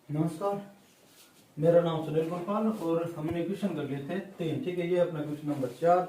नमस्कार, मेरा नाम सुनील गोपाल और हमने क्वेश्चन कर लिए थे 3। ठीक है, ये अपना क्वेश्चन नंबर 4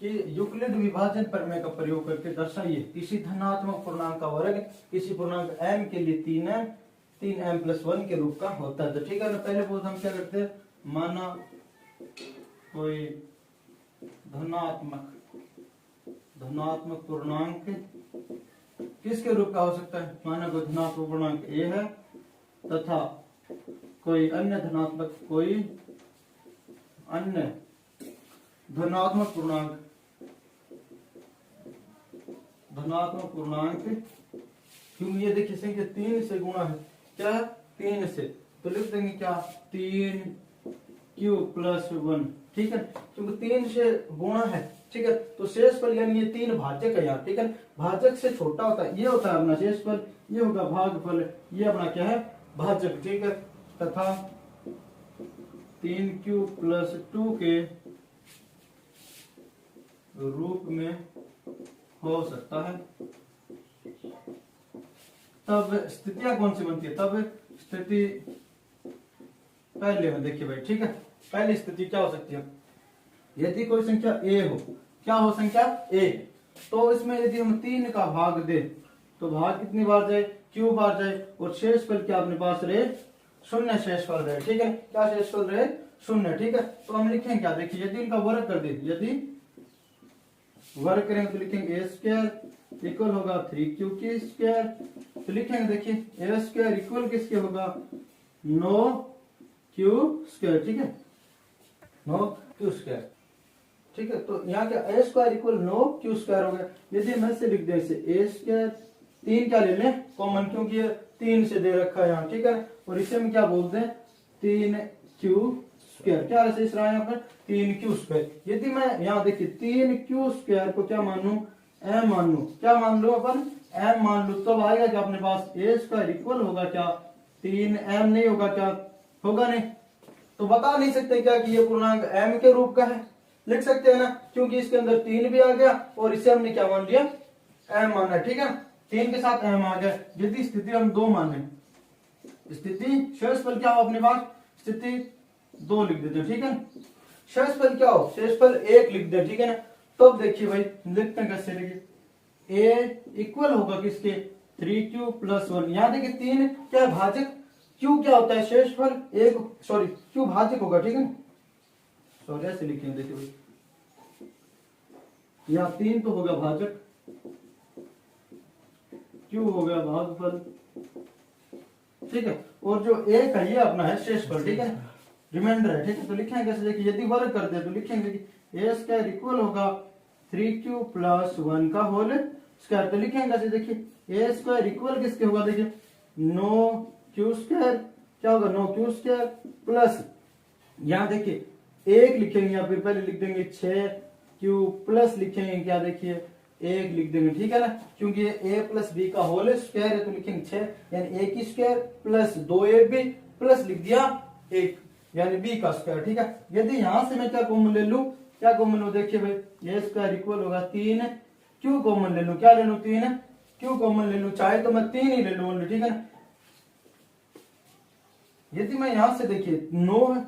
कि यूक्लिड विभाजन प्रमेय का प्रयोग करके दर्शाइए किसी धनात्मक पूर्णांक का वर्ग किसी पूर्णांक m के लिए 3m+1 के रूप का होता है। तो ठीक है ना, पहले बहुत हम क्या करते हैं, माना कोई धनात्मक पूर्णांक किसके रूप का हो सकता है। माना कोई धनात्मक पूर्णांक a है तथा कोई अन्य धनात्मक पूर्णांक क्योंकि ये देखिए संख्या 3 से गुणा है, क्या है 3 से, तो लिख देंगे क्या 3q+1। ठीक है, क्योंकि 3 से गुणा है। ठीक है, तो शेषफल यानी ये 3 भाजक है यार। ठीक है, भाजक से छोटा होता है, ये होता है अपना शेषफल, ये होगा भागफल, ये अपना क्या है भाजक। ठीक है, तथा 3q+2 के रूप में हो सकता है। तब स्थितियां कौन सी बनती है, तब स्थिति पहले में देखिए भाई। ठीक है, पहली स्थिति क्या हो सकती है, यदि कोई संख्या a हो, क्या हो संख्या a, तो इसमें यदि हम 3 का भाग दे तो भाग कितनी बार जाए, q बार जाए, और शेषफल क्या अपने पास रहे, शून्य शेषफल रहे। ठीक है, क्या शेषफल रहे, शून्य। ठीक है, तो हम लिखेंगे क्या, देखिए यदि इनका वर्ग कर दे, यदि वर्ग करेंगे तो लिखेंगे a² इक्वल होगा 3q²। तो लिखेंगे देखिए a² इक्वल किसके होगा 9q²। ठीक है, 9q²। ठीक है, तो यहाँ क्या a² इक्वल 9q² हो गया। यदि मैं से लिख दे इसे a², 3 क्या ले लें कॉमन, क्योंकि ये 3 से दे रखा है यहाँ। ठीक है, और इसे हम क्या बोलते हैं 3q²। क्या शेष रहा है यहाँ पर 3q²। यदि मैं यहाँ देखिए 3q² को क्या मान लू, m मान लू, क्या मान लो अपन m मान लू, तब आएगा क्या अपने पास a² इक्वल होगा क्या 3m, नहीं होगा क्या, होगा नहीं। तो बता नहीं सकते क्या कि ये पूर्णांक m के रूप का है, लिख सकते हैं ना, क्योंकि इसके अंदर 3 भी आ गया और इसे हमने क्या मान लिया m माना। ठीक है, 3 के साथ m आ गया। यदि स्थिति हम 2 माने, स्थिति शेषफल क्या हो अपने पास, स्थिति 2 लिख देते हैं। ठीक है, शेषफल क्या हो, शेषफल 1 लिख दे। ठीक है ना, तब देखिए भाई लिखते हैं कैसे, देखिए a इक्वल होगा किसके 3q+1। यहाँ देखिए 3 क्या है भाजक, q क्या होता है शेषफल, q भाजक होगा। ठीक है, सॉरी ऐसे लिखेंगे, देखिए भाई यहाँ 3 तो होगा भाजक, q हो गया भागफल। ठीक है, और जो 1 है ये अपना है शेषफल। ठीक है, रिमाइंडर है। ठीक है, तो लिखेंगे कैसे, देखिए यदि वर्ग करते हैं तो लिखेंगे कि a² इक्वल होगा 3q+1 का होल स्क्वायर। तो लिखेंगे कैसे, देखिए a² इक्वल किसके होगा, देखिए 9q², क्या होगा 9q² प्लस, यहाँ देखिए 1 लिखेंगे या फिर पहले लिख देंगे 6q प्लस लिखेंगे क्या, देखिए 1 लिख देंगे। ठीक है ना, क्योंकि ये a+b का होल स्क्वायर है, तो लिखेंगे 6 यानी a² प्लस 2ab प्लस लिख दिया 1 यानी b का स्क्वायर। ठीक है, यदि यहां से मैं क्या कॉमन ले लूं, क्या कॉमन लो, देखिए भाई a² इक्वल होगा 3q कॉमन ले लूं, क्या ले लूं 3q कॉमन ले लूं, चाहे तो मैं 3 ही ले लूं ओनली। ठीक है ना, यदि मैं यहां से देखिए 9 है,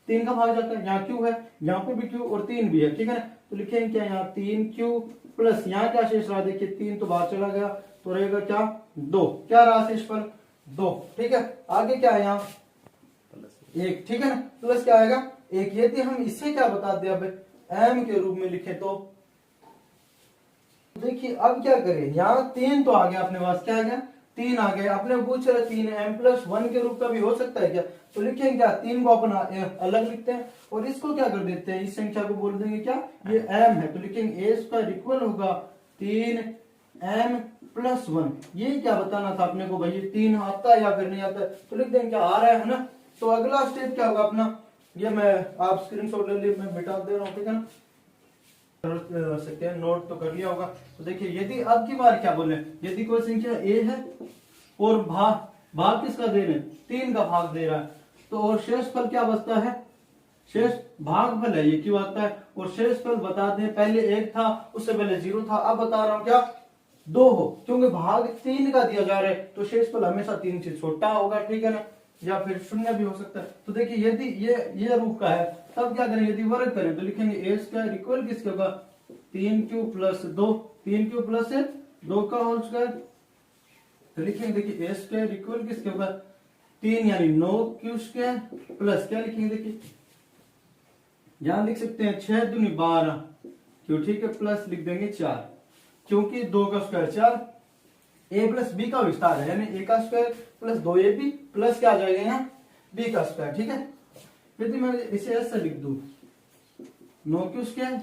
3 का भाग जाता है, यहाँ q है, यहाँ पे भी q और 3 भी है। ठीक है ना, तो लिखेंगे क्या यहाँ 3q प्लस, यहाँ क्या शेष रहा, देखिए 3 तो बाहर चला गया, तो रहेगा क्या 2, क्या रहा शेषफल 2। ठीक है, आगे क्या है यहाँ 1। ठीक है ना, प्लस क्या आएगा 1। यदि हम इसे क्या बता दें अब m के रूप में लिखे तो देखिए अब क्या करें, यहाँ 3 तो आ गया अपने पास, क्या आ गया 3 आ गया, अपने पूछ रहे 3m+1 के रूप का भी हो सकता है क्या, तो लिखेंगे क्या 3 को अपन अलग लिखते हैं और इसको क्या कर देते हैं, इस संख्या को बोल देंगे क्या ये m है, तो लिखेंगे a² इक्वल होगा 3m+1। ये क्या बताना था अपने को भाई, ये 3 आता है या फिर नहीं आता है, तो लिख देंगे क्या आ रहा है ना। तो अगला स्टेप क्या होगा अपना, ये मैं आप स्क्रीनशॉट ले लीजिए, मैं मिटा दे रहा हूँ। ठीक है ना, सकते हैं, नोट तो कर लिया होगा। तो देखिए यदि अब की बार क्या बोले, यदि कोई संख्या a है और भाग किसका दे रहे हैं 3 का भाग दे रहा है, तो और शेषफल क्या बचता है, शेष भागफल है ये क्यों आता है, और शेषफल बता दें पहले 1 था, उससे पहले 0 था, अब बता रहा हूं क्या 2 हो, क्योंकि भाग 3 का दिया जा रहा है तो शेषफल हमेशा 3 से छोटा होगा। ठीक है ना, या फिर शून्य भी हो सकता है। तो देखिए यदि ये रूप का है तब क्या करें, यदि वर्ग करें तो लिखेंगे ए स्क्वायर इक्वल किसके होगा 3q प्लस 2, 3q प्लस 2 का होल स्क्वायर। तो लिखेंगे देखिए ए स्क्वायर इक्वल किसके होगा 3 यानी 9q स्क्वायर प्लस क्या लिखेंगे देखिए यहां लिख सकते हैं 6 दूनी 12 क्यों, ठीक है, प्लस लिख देंगे 4 क्योंकि 2 का स्क्वायर 4, ए प्लस बी का विस्तार है यानी ए का स्क्वायर प्लस 2ab प्लस क्या आ जाएगा यहाँ बी का स्क्वायर, ठीक है। यदि मैं इसे ऐसे लिख दूं 9q square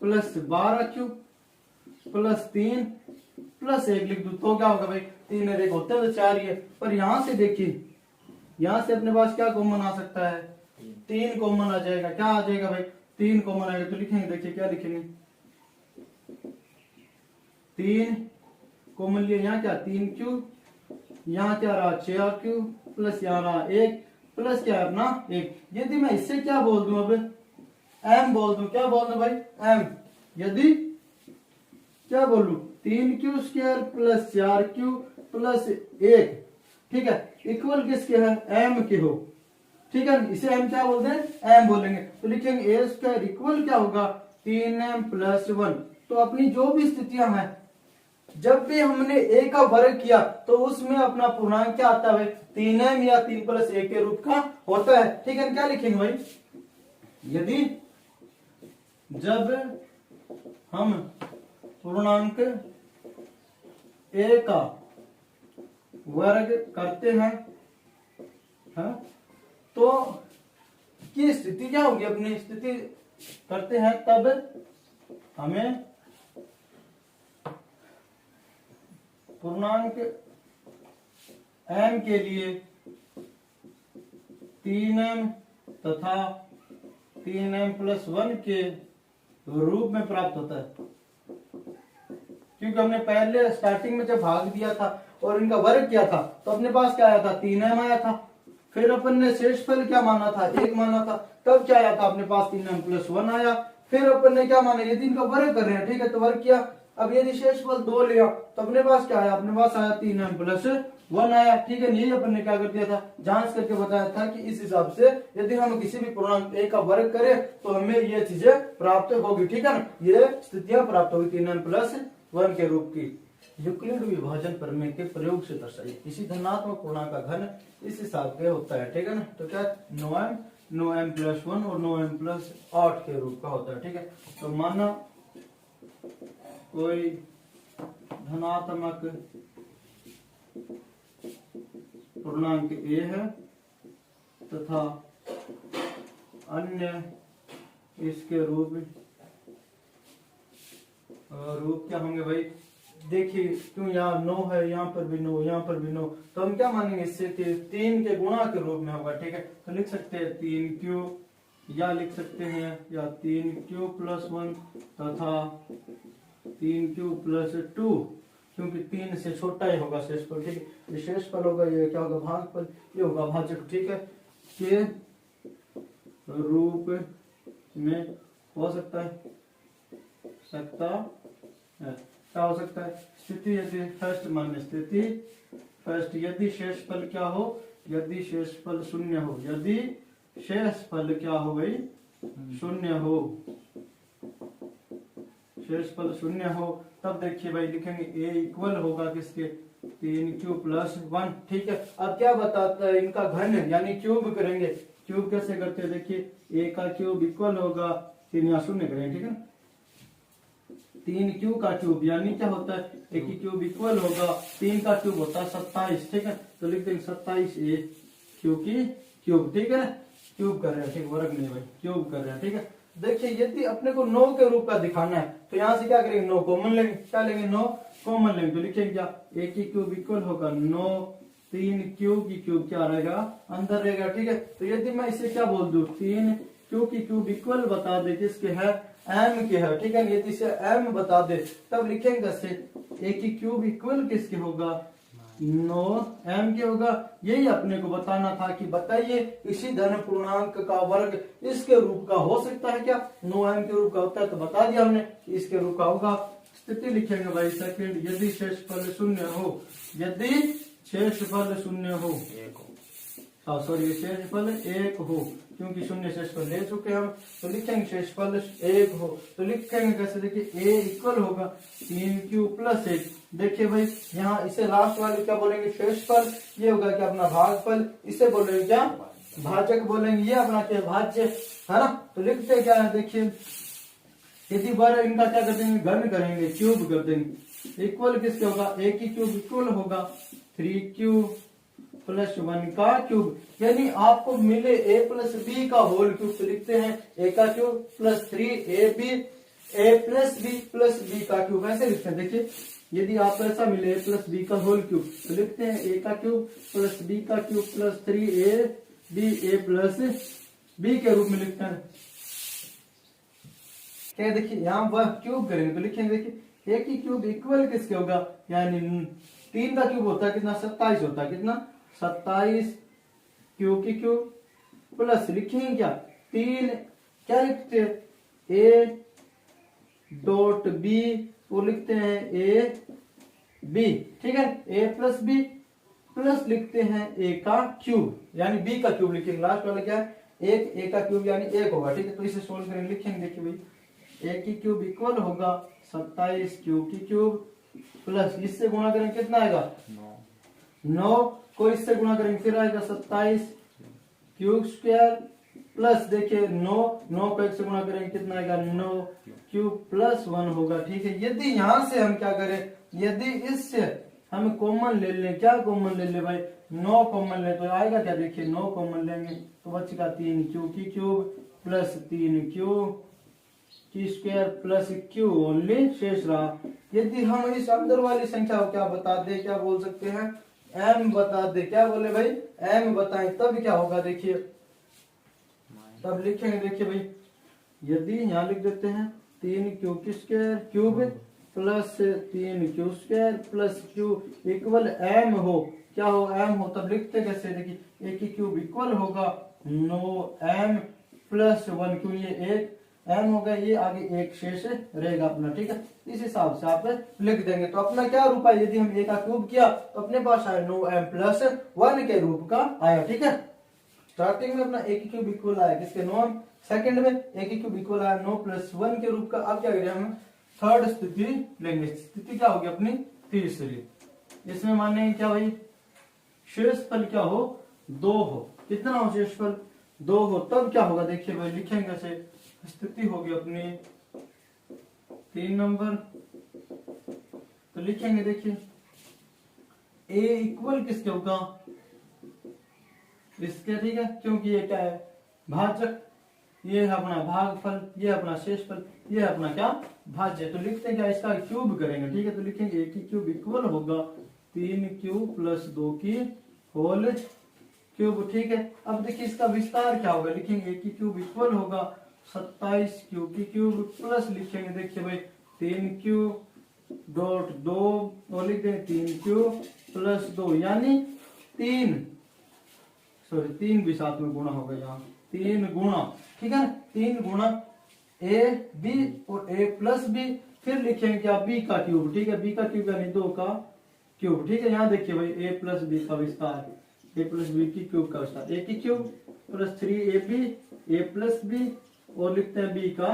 plus 12q plus 3 plus 1 लिख दूं तो क्या होगा भाई 3 और 1 होते हैं तो 4 ही है। पर यहां से देखिए यहां से अपने पास क्या कॉमन आ सकता है 3 कॉमन आ जाएगा, क्या आ जाएगा भाई 3 कॉमन आएगा। तो लिखेंगे देखिए क्या लिखेंगे 3 कॉमन लिए यहाँ क्या 3q, यहाँ क्या रहा 4q प्लस यहाँ रहा 1 प्लस क्या है अपना 1। यदि मैं इससे क्या बोल दूं अब m बोल दूं, क्या बोल दूं भाई m, यदि क्या बोलूं 3q square plus 4q plus 1, ठीक है, इक्वल किसके है m के हो, ठीक है, इसे m क्या बोलते हैं m बोलेंगे। तो लिखेंगे ए स्क्वायर इक्वल क्या होगा 3m प्लस 1। तो अपनी जो भी स्थितियां हैं जब भी हमने a का वर्ग किया तो उसमें अपना पूर्णांक क्या आता है 3m या 3 प्लस 1 के रूप का होता है, ठीक है। क्या लिखेंगे भाई यदि जब हम पूर्णांक a का वर्ग करते हैं तो की स्थिति क्या होगी, अपनी स्थिति करते हैं तब हमें पूर्णांक m के लिए 3m तथा 3m प्लस 1 के रूप में प्राप्त होता है, क्योंकि हमने पहले स्टार्टिंग में जब भाग दिया था और इनका वर्ग किया था तो अपने पास क्या आया था 3m आया था, फिर अपन ने शेषफल क्या माना था 1 माना था, तब क्या आया था अपने पास 3m प्लस 1 आया, फिर अपन ने क्या माना यदि इनका वर्ग कर रहे हैं, ठीक है, तो वर्ग किया, अब यदि शेषफल 2 लिया तो अपने पास क्या आया, अपने पास आया 3m प्लस 1 आया, ठीक है। यही अपन ने क्या कर दिया था जांच करके बताया था कि इस हिसाब से यदि हम किसी भी पूर्णांक a का वर्ग करें तो हमें ये चीजें प्राप्त होगी, ठीक है ना, ये स्थितियां प्राप्त होगी 3m प्लस 1 के रूप की। यूक्लिड विभाजन प्रमेय के प्रयोग से दर्शाइए किसी धनात्मक पूर्णांक का घन इस हिसाब के होता है, ठीक है ना। तो क्या 9m प्लस 1 और 9m प्लस 8 के रूप का होता है, ठीक है। तो माना कोई धनात्मक पूर्णांक a है तथा अन्य इसके रूप क्या होंगे भाई, देखिए क्यों यहाँ 9 है, यहाँ पर भी 9, यहाँ पर भी 9, तो हम क्या मानेंगे इससे 3 के गुणा के रूप में होगा, ठीक है। तो लिख सकते हैं 3q या लिख सकते हैं या 3q प्लस 1 तथा 3q प्लस 2, क्योंकि 3 से छोटा ही होगा शेषफल, ठीक है। ये शेषफल होगा, ये क्या होगा भागफल, ये होगा भाजक, ठीक है, के रूप में हो सकता है क्या हो सकता है स्थिति, यदि फर्स्ट मान स्थिति फर्स्ट यदि शेषफल क्या हो, यदि शेषफल शून्य हो, यदि शेषफल क्या हो भाई शून्य हो, शेषफल शून्य हो, तब देखिए भाई लिखेंगे a इक्वल होगा किसके 3q प्लस 1, ठीक है। अब क्या बताता है इनका घन यानी क्यूब करेंगे, क्यूब कैसे करते हैं देखिए a का क्यूब इक्वल होगा 3 या शून्य करेंगे, ठीक है, 3q का क्यूब यानी क्या होता है a की क्यूब इक्वल होगा 3 का क्यूब होता है 27, ठीक है। तो लिख देंगे 27a q की क्यूब, ठीक है, क्यूब कर रहे हैं, ठीक, वर्ग नहीं भाई क्यूब कर रहे हैं, ठीक है। देखिए यदि अपने को 9 के रूप का दिखाना है तो यहाँ से क्या करेंगे 9 कॉमन लेंगे, क्या लेंगे 9 कॉमन लेंगे, तो लिखेंगे क्या a की क्यूब इक्वल होगा 9 3q की क्यूब क्या रहेगा अंदर रहेगा, ठीक है। तो यदि मैं इसे क्या बोल दूं 3q की क्यूब इक्वल बता दे किसके है m के है, ठीक है। यदि इसे m बता दे तब लिखेंगे a की क्यूब इक्वल किसके होगा 9m के होगा। यही अपने को बताना था कि बताइए इसी धन पूर्णांक का वर्ग इसके रूप का हो सकता है क्या, 9m के रूप का होता है तो बता दिया हमने इसके रूप का होगा। स्थिति लिखेंगे भाई सेकंड, यदि शेषफल शून्य हो, यदि शेषफल शून्य हो, सॉरी शेषफल 1 हो, क्योंकि शून्य शेषफल ले चुके हम, तो लिखेंगे शेषफल 1 हो। तो लिखेंगे कैसे, देखिए a इक्वल होगा 3q प्लस 1। देखिए भाई यहाँ इसे लास्ट वाले क्या बोलेंगे, शेषफल, ये होगा क्या अपना भागफल, इसे बोलेंगे क्या भाजक बोलेंगे, ये अपना क्या भाज्य है ना। तो लिखते क्या है, देखिए यदि बार इनका क्या कर देंगे, घन करेंगे, क्यूब कर देंगे, इक्वल किसके होगा, a की क्यूब इक्वल होगा 3q प्लस 1 का क्यूब, यानी आपको मिले a प्लस बी का होल क्यूब, तो लिखते हैं a का cube plus 3ab a plus B plus B का क्यूब, ऐसे लिखते हैं। देखिए यदि आपको ऐसा मिले a प्लस बी का होल क्यूब, तो लिखते हैं a का क्यूब प्लस b का cube plus 3ab a plus b के रूप में लिखते हैं। क्या देखिए यहाँ वह क्यूब करेंगे, तो लिखेंगे देखिए a की क्यूब इक्वल किसके होगा, यानी 3 का क्यूब होता है कितना, 27 होता है, कितना 27 क्यू की क्यूब प्लस लिखेंगे क्या 3, क्या लिखते हैं a डॉट बी, वो लिखते हैं a b, ठीक है, a प्लस बी प्लस लिखते हैं a का क्यूब, यानी b का क्यूब लिखेंगे, लास्ट वाला क्या है 1, a का क्यूब यानी 1 होगा, ठीक है। तो इसे सोल्व करेंगे, लिखेंगे देखिए भाई a की क्यूब इक्वल होगा 27 क्यू की क्यूब प्लस इससे गुणा करेंगे कितना आएगा 9 को इससे गुणा करेंगे फिर आएगा 27 क्यूब स्क्वायर प्लस देखिए 9 को 1 से गुणा करेंगे कितना आएगा 9 क्यूब प्लस 1 होगा, ठीक है। यदि यहां से हम क्या करें, यदि इससे हम कॉमन ले लें, क्या कॉमन ले ले भाई 9 कॉमन ले, तो आएगा क्या, देखिए 9 कॉमन लेंगे तो बचेगा 3 क्यू की क्यूब प्लस 3 क्यू की स्क्वायर प्लस क्यू ओनली शेष रहा। यदि हम इस अंदर वाली संख्या को क्या बता दे, क्या बोल सकते हैं m बता दे, क्या बोले भाई m बताएं, तब क्या होगा, देखिए तब लिखेंगे देखिए भाई यदि यहाँ लिख देते हैं 3 क्यू की square cube plus 3 Q square plus Q equal m हो, क्या हो m हो, तब लिखते कैसे, देखिए a की क्यूब इक्वल होगा 9m प्लस 1, क्यों ये 1 m हो गया, ये आगे एक शेष रहेगा अपना, ठीक है। इस हिसाब से आप लिख देंगे। तो अपना क्या रूप है, यदि हम a का क्यूब किया तो अपने पास आया 9m प्लस 1 के रूप का आया, ठीक है। स्टार्टिंग में अपना a की क्यूब इक्वल आया किसके 9m, सेकंड में a की क्यूब इक्वल आया 9 प्लस 1 के रूप का। अब क्या करें हम थर्ड स्थिति लेंगे, स्थिति क्या होगी अपनी तीसरी, इसमें मानेंगे क्या भाई शेषफल क्या हो 2 हो, कितना हो शेषफल 2 हो, तब क्या होगा, देखिए भाई लिखेंगे कैसे, स्थिति होगी अपनी 3 नंबर, तो लिखेंगे देखिए a इक्वल किसके होगा इसके, ठीक है, क्योंकि ये क्या है भाजक, ये है अपना भागफल, ये है अपना शेषफल, ये है अपना क्या भाज्य, तो लिखते हैं क्या इसका क्यूब करेंगे, ठीक है। तो लिखेंगे a की क्यूब इक्वल होगा 3 क्यूब प्लस 2 की होल क्यूब, ठीक है। अब देखिए इसका विस्तार क्या होगा, लिखेंगे a की क्यूब इक्वल होगा 27 क्यू की क्यूब प्लस लिखेंगे देखिए भाई 3 क्यू डॉट 2 और लिख देंगे 3 क्यू प्लस 2, यानी 3 भी साथ में गुणा होगा, यहाँ 3 गुणा, ठीक है, 3 गुणा a b और a प्लस b, फिर लिखेंगे क्या b का क्यूब, ठीक है, b का क्यूब यानी 2 का क्यूब, ठीक है। यहाँ देखिए भाई a प्लस b का विस्तार, a प्लस b की क्यूब का विस्तार, a की cube plus 3ab a plus b और लिखते हैं b का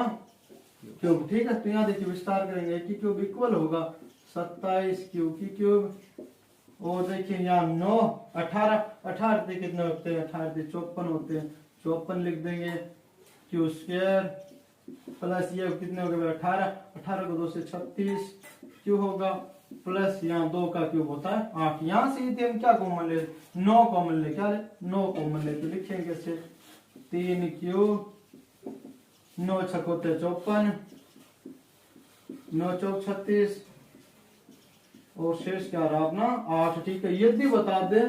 क्यूब, ठीक है। तो यहाँ देखिए विस्तार करेंगे a की क्यूब इक्वल होगा 27 क्यू की क्यूब और देखिए यहाँ 9 18 कितने होते हैं, 18 54 होते हैं, 54 लिख देंगे क्यू स्क्वायर प्लस ये कितने हो गए 18 को 2 से 36 क्यू होगा प्लस यहाँ 2 का क्यूब होता है 8। यहाँ से यदि हम क्या कॉमन ले 9 कॉमन ले, क्या ले 9 कॉमन ले, तो लिखेंगे कैसे 3 क्यूब 9 छक होते 54 9 चौक 36 और शेष क्या रहा अपना 8, ठीक है। यदि बता दे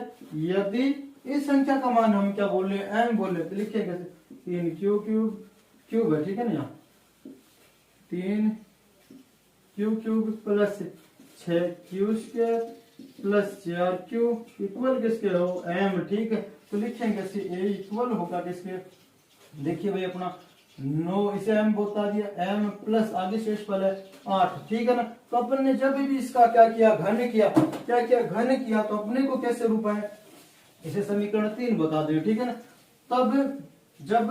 यदि इस संख्या का मान हम क्या बोले m बोले, तो लिखेंगे 3 क्यूब है, ठीक है ना, यहाँ 3 cube plus 6 Q square plus 4 Q equal किसके हो m, ठीक है। तो लिखेंगे a इक्वल होगा किसके, देखिए भाई अपना 9 इसे m बता दिया, m प्लस आगे शेषफल है 8, ठीक है ना। तो अपन ने जब भी इसका क्या किया घन किया, क्या किया घन किया, तो अपने को कैसे रूप है इसे समीकरण 3 बता दें, ठीक है ना। तब जब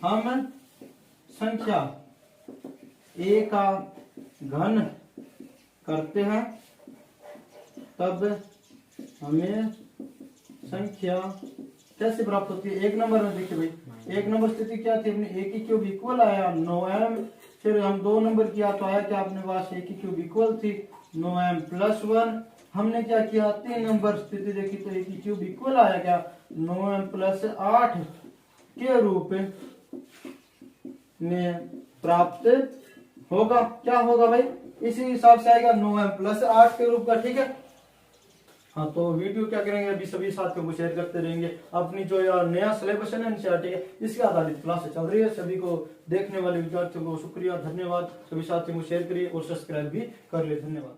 हम संख्या a का घन करते हैं तब हमें संख्या कैसे प्राप्त होती है। एक नंबर में देखिए भाई, एक नंबर स्थिति क्या थी अपने, a की क्यूब इक्वल आया 9m। फिर हम 2 नंबर किया तो आया क्या अपने पास, a की क्यूब इक्वल थी 9m + 1। हमने क्या किया, 3 नंबर स्थिति देखी तो a की क्यूब इक्वल आया क्या 9m + 8 के रूप में प्राप्त होगा। क्या होगा भाई, इसी हिसाब से आएगा 9m + 8 के रूप का, ठीक है। हाँ, तो वीडियो क्या करेंगे अभी सभी साथियों को शेयर करते रहेंगे। अपनी जो यार नया सिलेबस है ना एनसीईआरटी है, इसके आधारित क्लास चल रही है। सभी को देखने वाले विद्यार्थियों को शुक्रिया, धन्यवाद। सभी साथियों को शेयर करिए और सब्सक्राइब भी कर ले, धन्यवाद।